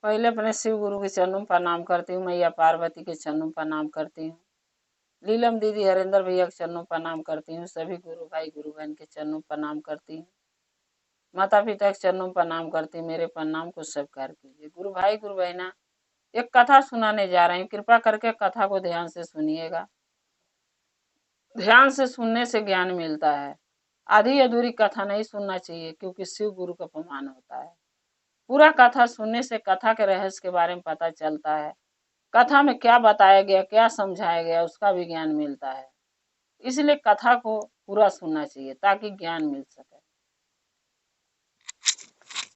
पहले अपने शिव गुरु के चरणों में प्रणाम करती हूँ, मैया पार्वती के चरणों में प्रणाम करती हूँ, लीलम दीदी हरेंद्र भैया के चरणों में प्रणाम करती हूँ, सभी गुरु भाई गुरु बहन के चरणों में प्रणाम करती हूँ, माता पिता के चरणों में प्रणाम करती हूँ। मेरे प्रणाम को स्वीकार कीजिए। गुरु भाई गुरु बहना, एक कथा सुनाने जा रही हूँ, कृपा करके कथा को ध्यान से सुनिएगा। ध्यान से सुनने से ज्ञान मिलता है। आधी अधूरी कथा नहीं सुनना चाहिए, क्योंकि शिव गुरु का अपमान होता है। पूरा कथा सुनने से कथा के रहस्य के बारे में पता चलता है, कथा में क्या बताया गया, क्या समझाया गया, उसका भी ज्ञान मिलता है। इसलिए कथा को पूरा सुनना चाहिए ताकि ज्ञान मिल सके।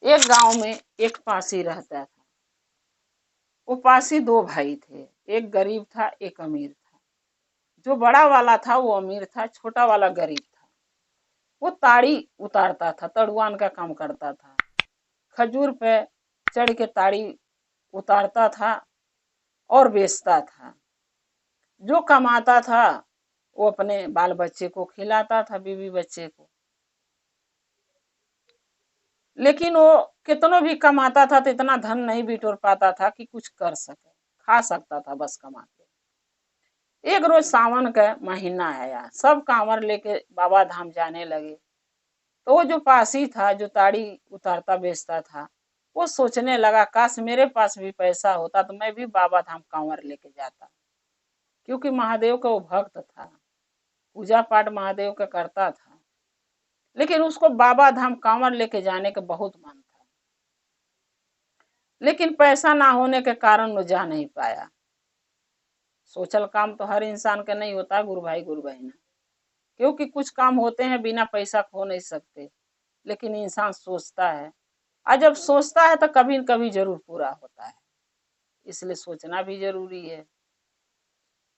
एक गांव में एक पासी रहता था। वो पासी दो भाई थे, एक गरीब था एक अमीर था। जो बड़ा वाला था वो अमीर था, छोटा वाला गरीब था। वो ताड़ी उतारता था, तड़ुआन का काम करता था। खजूर पे चढ़ के ताड़ी उतारता था और बेचता था। जो कमाता था वो अपने बाल बच्चे को खिलाता था, बीवी बच्चे को। लेकिन वो कितनों भी कमाता था तो इतना धन नहीं बिटोर पाता था कि कुछ कर सके, खा सकता था बस कमा के। एक रोज सावन का महीना आया, सब कांवर लेके बाबा धाम जाने लगे। तो वो जो पासी था, जो ताड़ी उतारता बेचता था, वो सोचने लगा काश मेरे पास भी पैसा होता तो मैं भी बाबा धाम कांवर लेके जाता। क्योंकि महादेव का वो भक्त था, पूजा पाठ महादेव का करता था। लेकिन उसको बाबा धाम कांवर लेके जाने का बहुत मन था, लेकिन पैसा ना होने के कारण वो जा नहीं पाया। सोचल काम तो हर इंसान का नहीं होता गुरु भाई गुरु बहना, क्योंकि कुछ काम होते हैं बिना पैसा खो नहीं सकते। लेकिन इंसान सोचता है, और जब सोचता है तो कभी न कभी जरूर पूरा होता है, इसलिए सोचना भी जरूरी है।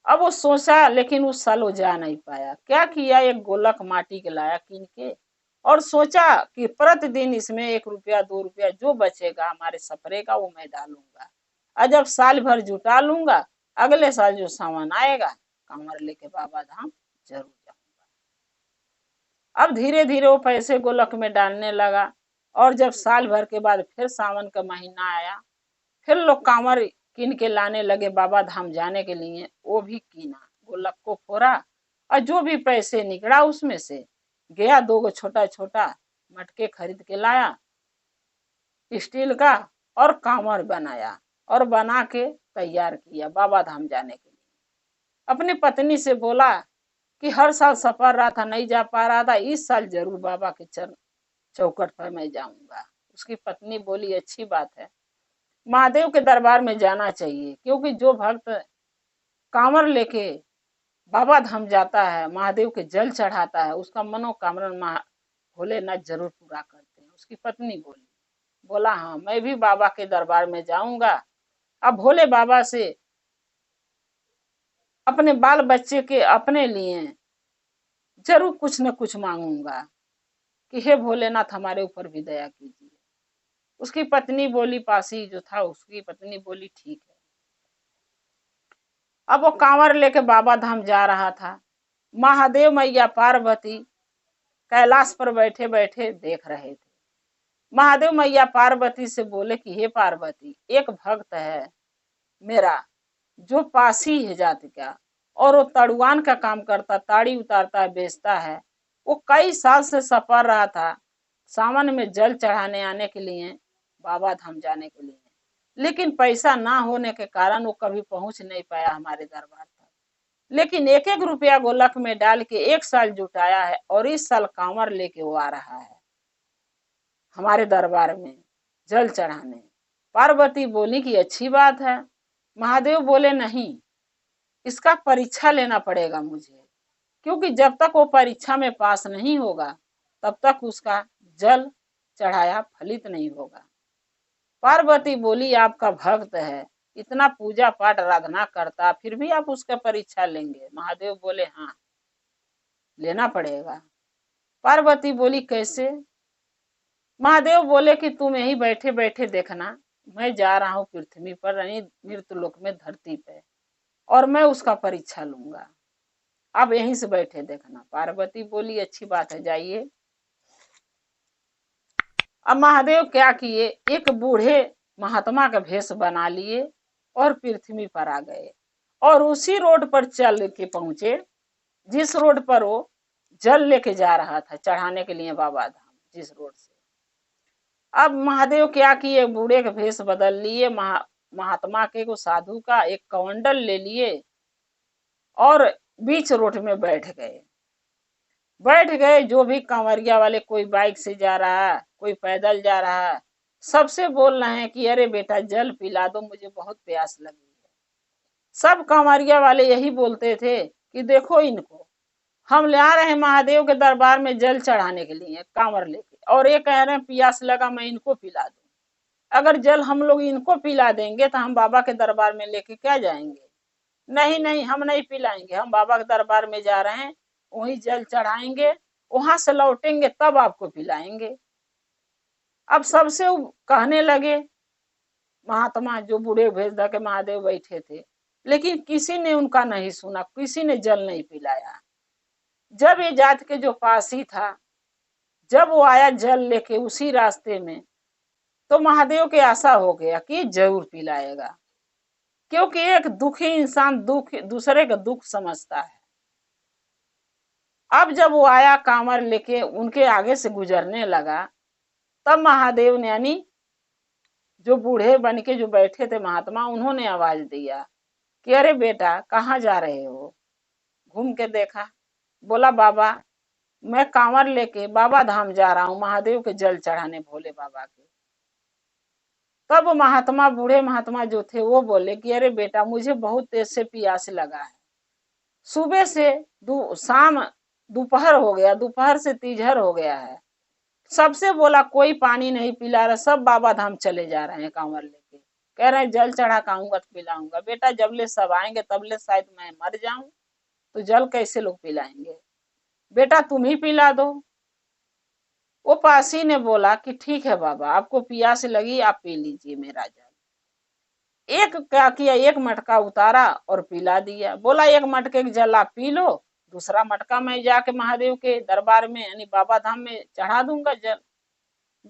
अब वो सोचा, लेकिन उस साल वो जा नहीं पाया। क्या किया, एक गोलक माटी के लाया कीन के, और सोचा कि प्रतिदिन इसमें 1 रुपया 2 रुपया जो बचेगा हमारे सफरे का वो मैं डालूंगा, और जब साल भर जुटा लूंगा, अगले साल जो सामान आएगा कांवर लेके बाबा धाम जरूर जाऊंगा। अब धीरे धीरे वो पैसे गोलक में डालने लगा, और जब साल भर के बाद फिर सावन का महीना आया, फिर लोग कांवर कीन के लाने लगे बाबा धाम जाने के लिए। वो भी कीना, गोलक को फोड़ा, और जो भी पैसे निकला उसमें से गया 2 छोटा छोटा मटके खरीद के लाया स्टील का, और कांवर बनाया और बना के तैयार किया बाबा धाम जाने के लिए। अपनी पत्नी से बोला कि हर साल सफर रहा था, नहीं जा पा रहा था, इस साल जरूर बाबा के चरण चौकट पर मैं जाऊंगा। उसकी पत्नी बोली अच्छी बात है, महादेव के दरबार में जाना चाहिए, क्योंकि जो भक्त कांवर लेके बाबा धाम जाता है, महादेव के जल चढ़ाता है, उसका मनोकामना भोलेनाथ जरूर पूरा करते हैं। उसकी पत्नी बोली, बोला हाँ मैं भी बाबा के दरबार में जाऊंगा। अब भोले बाबा से अपने बाल बच्चे के अपने लिए जरूर कुछ न कुछ मांगूंगा कि हे भोलेनाथ हमारे ऊपर भी दया कीजिए। उसकी पत्नी बोली, पासी जो था उसकी पत्नी बोली ठीक है। अब वो कांवर लेके बाबा धाम जा रहा था। महादेव मैया पार्वती कैलाश पर बैठे बैठे देख रहे थे। महादेव मैया पार्वती से बोले कि हे पार्वती, एक भक्त है मेरा जो पासी है जाति का, और वो तड़ुआन का काम करता, ताड़ी उतारता है, बेचता है। वो कई साल से सफर रहा था सावन में जल चढ़ाने आने के लिए, बाबा धाम जाने के लिए, लेकिन पैसा ना होने के कारण वो कभी पहुंच नहीं पाया हमारे दरबार तक। लेकिन 1-1 रुपया गोलक में डाल के 1 साल जुटाया है, और इस साल कांवर लेके वो आ रहा है हमारे दरबार में जल चढ़ाने। पार्वती बोली कि अच्छी बात है। महादेव बोले नहीं, इसका परीक्षा लेना पड़ेगा मुझे, क्योंकि जब तक वो परीक्षा में पास नहीं होगा तब तक उसका जल चढ़ाया फलित नहीं होगा। पार्वती बोली आपका भक्त है, इतना पूजा पाठ आराधना करता, फिर भी आप उसका परीक्षा लेंगे? महादेव बोले हाँ लेना पड़ेगा। पार्वती बोली कैसे? महादेव बोले कि तुम यही बैठे बैठे देखना, मैं जा रहा हूँ पृथ्वी पर, यानी मृत्युलोक में, धरती पे, और मैं उसका परीक्षा लूंगा। आप यहीं से बैठे देखना। पार्वती बोली अच्छी बात है, जाइए। अब महादेव क्या किए, एक बूढ़े महात्मा का भेष बना लिए और पृथ्वी पर आ गए और उसी रोड पर चल के पहुंचे जिस रोड पर वो जल लेके जा रहा था चढ़ाने के लिए बाबा धाम, जिस रोड से। अब महादेव क्या किए, बूढ़े का भेष बदल लिए, महात्मा के को साधु का एक कमंडल ले लिए और बीच रोड में बैठ गए। जो भी कांवरिया वाले, कोई बाइक से जा रहा है, कोई पैदल जा रहा है, सबसे बोल रहे हैं कि अरे बेटा जल पिला दो, मुझे बहुत प्यास लगी है। सब कांवरिया वाले यही बोलते थे कि देखो इनको, हम ले आ रहे हैं महादेव के दरबार में जल चढ़ाने के लिए कांवर लेके, और ये कह रहे हैं प्यास लगा मैं इनको पिला दूं। अगर जल हम लोग इनको पिला देंगे तो हम बाबा के दरबार में लेके क्या जाएंगे? नहीं नहीं, हम नहीं पिलाएंगे, हम बाबा के दरबार में जा रहे हैं, वहीं जल चढ़ाएंगे, वहां से लौटेंगे तब आपको पिलाएंगे। अब सबसे कहने लगे, महात्मा जो बूढ़े भेष के महादेव बैठे थे, लेकिन किसी ने उनका नहीं सुना, किसी ने जल नहीं पिलाया। जब ये जात के जो पासी था, जब वो आया जल लेके उसी रास्ते में, तो महादेव के आशा हो गया कि जरूर पिलाएगा, क्योंकि एक दुखी इंसान दुख दूसरे का दुख समझता है। अब जब वो आया कांवर लेके उनके आगे से गुजरने लगा, तब महादेव ने, यानी जो बूढ़े बन के जो बैठे थे महात्मा, उन्होंने आवाज दिया कि अरे बेटा कहाँ जा रहे हो? घूम के देखा, बोला बाबा मैं कांवर लेके बाबा धाम जा रहा हूँ, महादेव के जल चढ़ाने, भोले बाबा के। तब महात्मा, बूढ़े महात्मा जो थे, वो बोले कि अरे बेटा मुझे बहुत तेज से प्यास लगा है, सुबह से शाम दोपहर हो गया, दोपहर से तीजहर हो गया है, सबसे बोला कोई पानी नहीं पिला रहा, सब बाबा धाम चले जा रहे हैं कांवर लेके, कह रहे हैं जल चढ़ा के आऊंगा तो पिलाऊंगा। बेटा जबले सब आएंगे तबले शायद मैं मर जाऊं, तो जल कैसे लोग पिलाएंगे? बेटा तुम ही पिला दो। वो पासी ने बोला कि ठीक है बाबा, आपको प्यास लगी, आप पी लीजिए मेरा जल। एक क्या किया, एक मटका उतारा और पिला दिया। बोला एक मटके के जल आप पी लो, दूसरा मटका मैं जाके महादेव के दरबार में यानी बाबा धाम में चढ़ा दूंगा जल।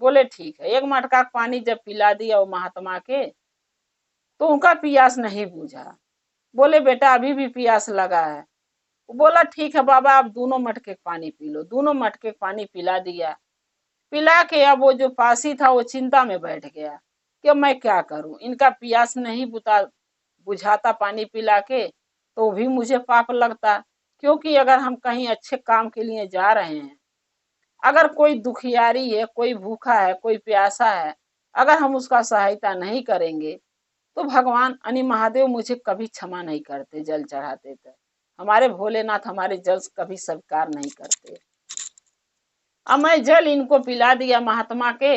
बोले ठीक है। एक मटका पानी जब पिला दिया वो महात्मा के, तो उनका प्यास नहीं बुझा। बोले बेटा अभी भी प्यास लगा है। बोला ठीक है बाबा, आप दोनों मटके पानी पी लो। दोनों मटके पानी पिला दिया। पिला के अब वो जो पासी था वो चिंता में बैठ गया कि मैं क्या करूं, इनका प्यास नहीं बुझाता पानी पिला के, तो भी मुझे पाप लगता, क्योंकि अगर हम कहीं अच्छे काम के लिए जा रहे हैं, अगर कोई दुखियारी है, कोई भूखा है, कोई प्यासा है, अगर हम उसका सहायता नहीं करेंगे तो भगवान यानी महादेव मुझे कभी क्षमा नहीं करते। जल चढ़ाते थे हमारे भोलेनाथ, हमारे जल कभी स्वीकार नहीं करते। अब मैं जल इनको पिला दिया महात्मा के।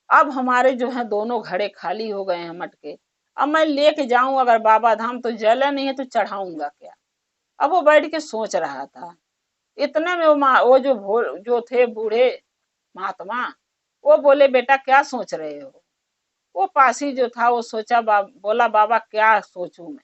अब हमारे जो है दोनों घड़े खाली हो गए हैं मटके। अब मैं लेके जाऊं अगर बाबा धाम, तो जल नहीं है तो चढ़ाऊंगा क्या? अब वो बैठ के सोच रहा था। इतने में वो जो थे बूढ़े महात्मा, वो बोले बेटा क्या सोच रहे हो? वो पासी जो था वो सोचा, बोला बाबा क्या सोचूं मैं?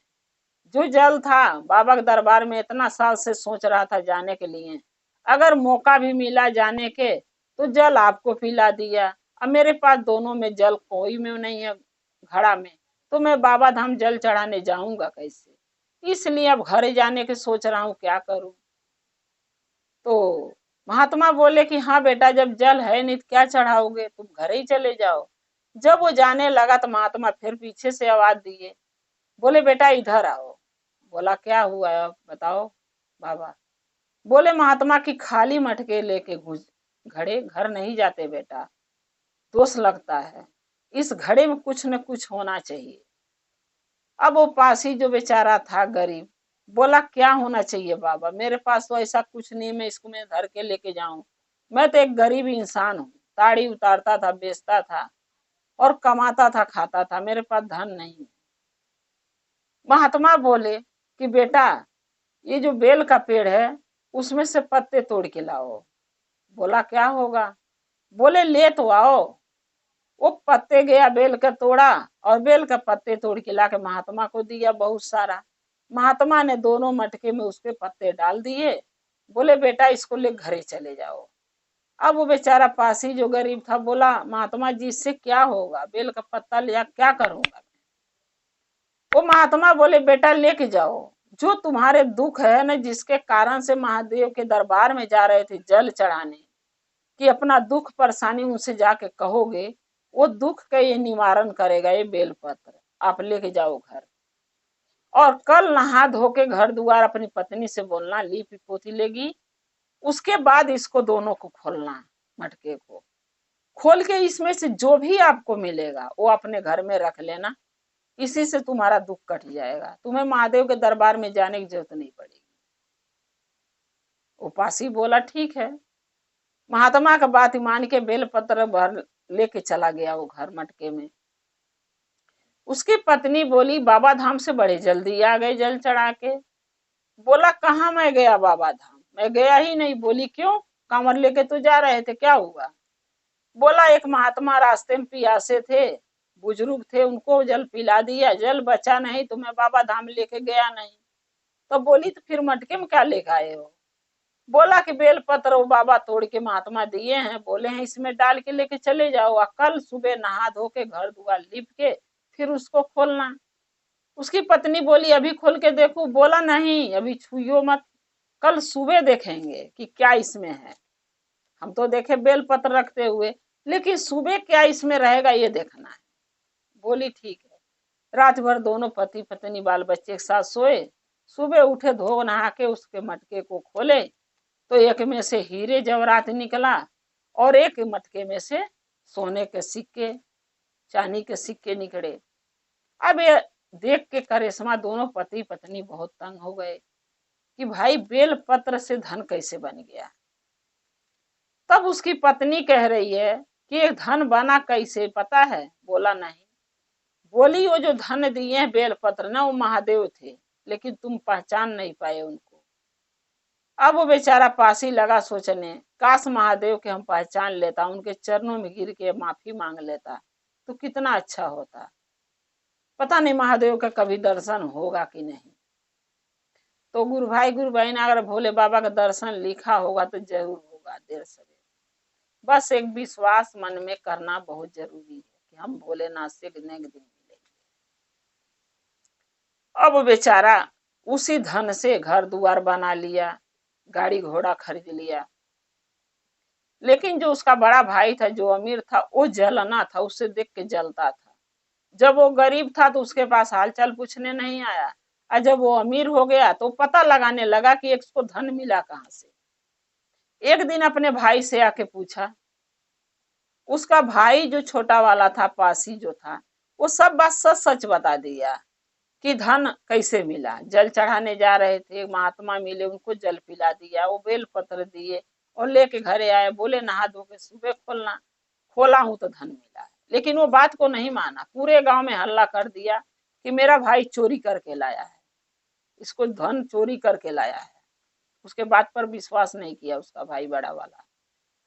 जो जल था बाबा के दरबार में इतना साल से सोच रहा था जाने के लिए, अगर मौका भी मिला जाने के तो जल आपको पिला दिया। अब मेरे पास दोनों में जल कोई में नहीं है घड़ा में, तो मैं बाबा धाम जल चढ़ाने जाऊंगा कैसे? इसलिए अब घर जाने के सोच रहा हूँ, क्या करूं? तो महात्मा बोले कि हाँ बेटा, जब जल है नहीं तो क्या चढ़ाओगे, तुम घर ही चले जाओ। जब वो जाने लगा तो महात्मा फिर पीछे से आवाज दिए, बोले बेटा इधर आओ। बोला क्या हुआ है बताओ बाबा। बोले महात्मा की खाली मटके लेके घुस घड़े घर नहीं जाते बेटा, दोष लगता है, इस घड़े में कुछ न कुछ होना चाहिए। अब वो पासी जो बेचारा था गरीब, बोला क्या होना चाहिए बाबा, मेरे पास तो ऐसा कुछ नहीं, मैं इसको मैं धर के लेके जाऊं, मैं तो एक गरीब इंसान हूँ, ताड़ी उतारता था, बेचता था और कमाता था, खाता था, मेरे पास धन नहीं है। महात्मा बोले कि बेटा ये जो बेल का पेड़ है उसमें से पत्ते तोड़ के लाओ। बोला क्या होगा? बोले ले तो आओ। वो पत्ते गया बेल का तोड़ा और बेल का पत्ते तोड़ के लाके महात्मा को दिया बहुत सारा। महात्मा ने दोनों मटके में उसके पत्ते डाल दिए। बोले बेटा इसको ले घरे चले जाओ। अब वो बेचारा पासी जो गरीब था बोला, महात्मा जी इससे क्या होगा, बेल का पत्ता लिया क्या करूंगा। वो महात्मा बोले, बेटा लेके जाओ, जो तुम्हारे दुख है ना, जिसके कारण से महादेव के दरबार में जा रहे थे जल चढ़ाने, कि अपना दुख परेशानी उनसे जाके कहोगे, वो दुख का ये निवारण करेगा ये बेलपत्र, आप लेके जाओ घर। और कल नहा धो के घर द्वार अपनी पत्नी से बोलना, लीपी पोती लेगी, उसके बाद इसको दोनों को खोलना, मटके को खोल के इसमें से जो भी आपको मिलेगा वो अपने घर में रख लेना, इसी से तुम्हारा दुख कट जाएगा, तुम्हें महादेव के दरबार में जाने की जरूरत नहीं पड़ेगी। उपासी बोला ठीक है। महात्मा का बात मान के बेल पत्र भर लेके चला गया वो घर मटके में। उसकी पत्नी बोली, बाबा धाम से बड़े जल्दी आ गए जल चढ़ा के। बोला, कहाँ मैं गया बाबा धाम, मैं गया ही नहीं। बोली, क्यों, कांवर लेके तो जा रहे थे, क्या हुआ। बोला, एक महात्मा रास्ते में पियासे थे, बुजुर्ग थे, उनको जल पिला दिया, जल बचा नहीं तो मैं बाबा धाम लेके गया नहीं। तो बोली, तो फिर मटके में क्या लेके आए हो। बोला कि बेल पत्र वो बाबा तोड़ के महात्मा दिए हैं, बोले हैं इसमें डाल के लेके चले जाओ, और कल सुबह नहा धो के घर दुआर लिप के फिर उसको खोलना। उसकी पत्नी बोली, अभी खोल के देखूं। बोला, नहीं अभी छुइयो मत, कल सुबह देखेंगे कि क्या इसमें है। हम तो देखे बेल पत्र रखते हुए, लेकिन सुबह क्या इसमें रहेगा ये देखना है। बोली ठीक है। रात भर दोनों पति पत्नी बाल बच्चे के साथ सोए। सुबह उठे, धो नहा के उसके मटके को खोले तो एक में से हीरे जवाहरात निकला और एक मटके में से सोने के सिक्के, चांदी के सिक्के निकले। अब ये देख के करिश्मा दोनों पति पत्नी बहुत तंग हो गए कि भाई बेल पत्र से धन कैसे बन गया। तब उसकी पत्नी कह रही है कि ये धन बना कैसे, पता है। बोला, नहीं। बोली, वो जो धन दिए हैं बेल पत्र ना, वो महादेव थे, लेकिन तुम पहचान नहीं पाए उनको। अब वो बेचारा पासी लगा सोचने, काश महादेव के हम पहचान लेता, उनके चरणों में गिर के माफी मांग लेता तो कितना अच्छा होता। पता नहीं महादेव का कभी दर्शन होगा कि नहीं। तो गुरु भाई गुरु बहन, अगर भोले बाबा का दर्शन लिखा होगा तो जरूर होगा, देर सवेर। बस एक विश्वास मन में करना बहुत जरूरी है कि हम भोलेनाथ से नेक दिन मिलेंगे। अब बेचारा उसी धन से घर द्वार बना लिया, गाड़ी घोड़ा खरीद लिया। लेकिन जो उसका बड़ा भाई था, जो अमीर था, वो जलना था, उससे देख के जलता था। जब वो गरीब था तो उसके पास हालचाल पूछने नहीं आया, और जब वो अमीर हो गया तो पता लगाने लगा कि इसको धन मिला कहाँ से। एक दिन अपने भाई से आके पूछा। उसका भाई जो छोटा वाला था, पासी जो था, वो सब बात सच सच बता दिया कि धन कैसे मिला। जल चढ़ाने जा रहे थे, महात्मा मिले, उनको जल पिला दिया, वो बेल पत्र दिए और लेके घरे आए। बोले, नहा धो के सुबह खोलना। खोला हूं तो धन मिला है। लेकिन वो बात को नहीं माना, पूरे गांव में हल्ला कर दिया कि मेरा भाई चोरी करके लाया है, इसको धन चोरी करके लाया है। उसके बात पर विश्वास नहीं किया उसका भाई बड़ा वाला।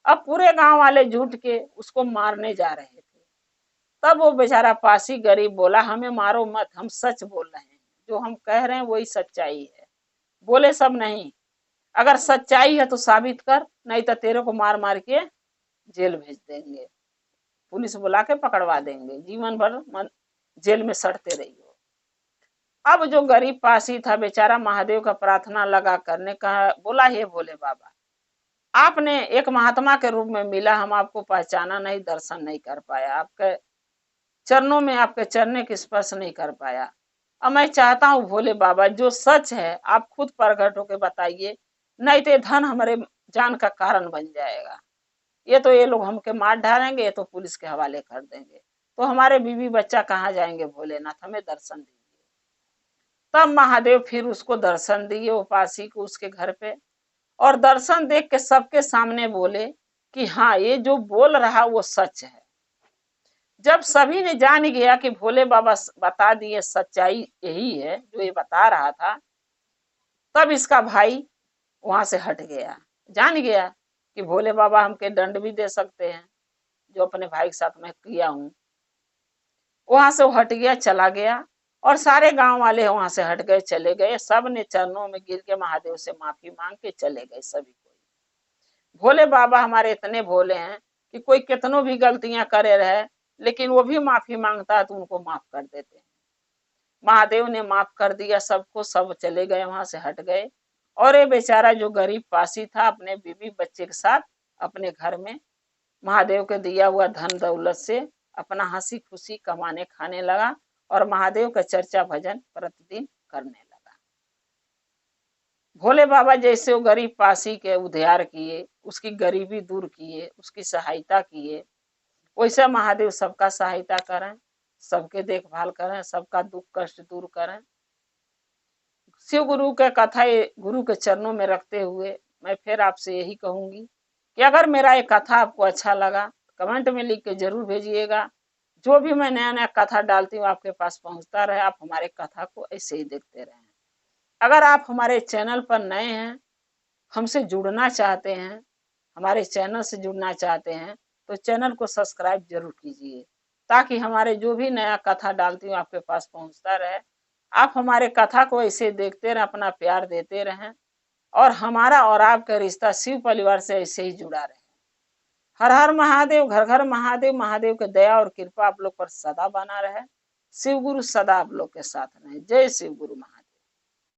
अब पूरे गांव वाले झूठ के उसको मारने जा रहे थे। तब वो बेचारा पासी गरीब बोला, हमें मारो मत, हम सच बोल रहे हैं, जो हम कह रहे हैं वही सच्चाई है। बोले, सब नहीं, अगर सच्चाई है तो साबित कर, नहीं तो तेरे को मार मार के जेल भेज देंगे, पुलिस बुला के पकड़वा देंगे, जीवन भर जेल में सड़ते रहियो। अब जो गरीब पासी था बेचारा महादेव का प्रार्थना लगा करने कहा, बोला, हे भोले बाबा, आपने एक महात्मा के रूप में मिला, हम आपको पहचाना नहीं, दर्शन नहीं कर पाया, आपके चरणों में आपके चरने के स्पर्श नहीं कर पाया। अब मैं चाहता हूँ भोले बाबा, जो सच है आप खुद प्रकट होके बताइए, नहीं तो धन हमारे जान का कारण बन जाएगा। ये लोग हमके मार डालेंगे, ये तो पुलिस के हवाले कर देंगे, तो हमारे बीवी बच्चा कहाँ जाएंगे। भोलेनाथ हमें दर्शन दीजिए। तब महादेव फिर उसको दर्शन दिए, उपासी को, उसके घर पे। और दर्शन देख के सबके सामने बोले कि हाँ, ये जो बोल रहा वो सच है। जब सभी ने जान गया कि भोले बाबा बता दिए सच्चाई यही है जो ये बता रहा था, तब इसका भाई वहां से हट गया। जान गया कि भोले बाबा हमके दंड भी दे सकते हैं, जो अपने भाई के साथ मैं किया हूं। वहां से वो हट गया, चला गया, और सारे गांव वाले वहां से हट गए, चले गए। सब ने चरणों में गिर के महादेव से माफी मांग के चले गए सभी को। भोले बाबा हमारे इतने भोले हैं कि कोई कितनों भी गलतियां करे रहे, लेकिन वो भी माफी मांगता है तो उनको माफ कर देते हैं। महादेव ने माफ कर दिया सबको, सब चले गए, वहां से हट गए। और ये बेचारा जो गरीब पासी था अपने बीवी बच्चे के साथ अपने घर में महादेव के दिया हुआ धन दौलत से अपना हंसी खुशी कमाने खाने लगा और महादेव का चर्चा भजन प्रतिदिन करने लगा। भोले बाबा जैसे वो गरीब पासी के उद्धार किए, उसकी गरीबी दूर किए, उसकी सहायता किए, वैसा महादेव सबका सहायता करें, सबके देखभाल करें, सबका दुख कष्ट दूर करें। शिव गुरु का कथा गुरु के चरणों में रखते हुए मैं फिर आपसे यही कहूंगी कि अगर मेरा ये कथा आपको अच्छा लगा कमेंट में लिख के जरूर भेजिएगा। जो भी मैं नया नया कथा डालती हूँ आपके पास पहुंचता रहे, आप हमारे कथा को ऐसे ही देखते रहें। अगर आप हमारे चैनल पर नए हैं, हमसे जुड़ना चाहते हैं, हमारे चैनल से जुड़ना चाहते हैं, तो चैनल को सब्सक्राइब जरूर कीजिए ताकि हमारे जो भी नया कथा डालती हूँ आपके पास पहुंचता रहे। आप हमारे कथा को ऐसे देखते रहें, अपना प्यार देते रहें और हमारा और आपका रिश्ता शिव परिवार से ऐसे ही जुड़ा रहे। हर हर महादेव, घर घर महादेव। महादेव की दया और कृपा आप लोग पर सदा बना रहे। शिव गुरु सदा आप लोग के साथ रहे। जय शिव गुरु महादेव।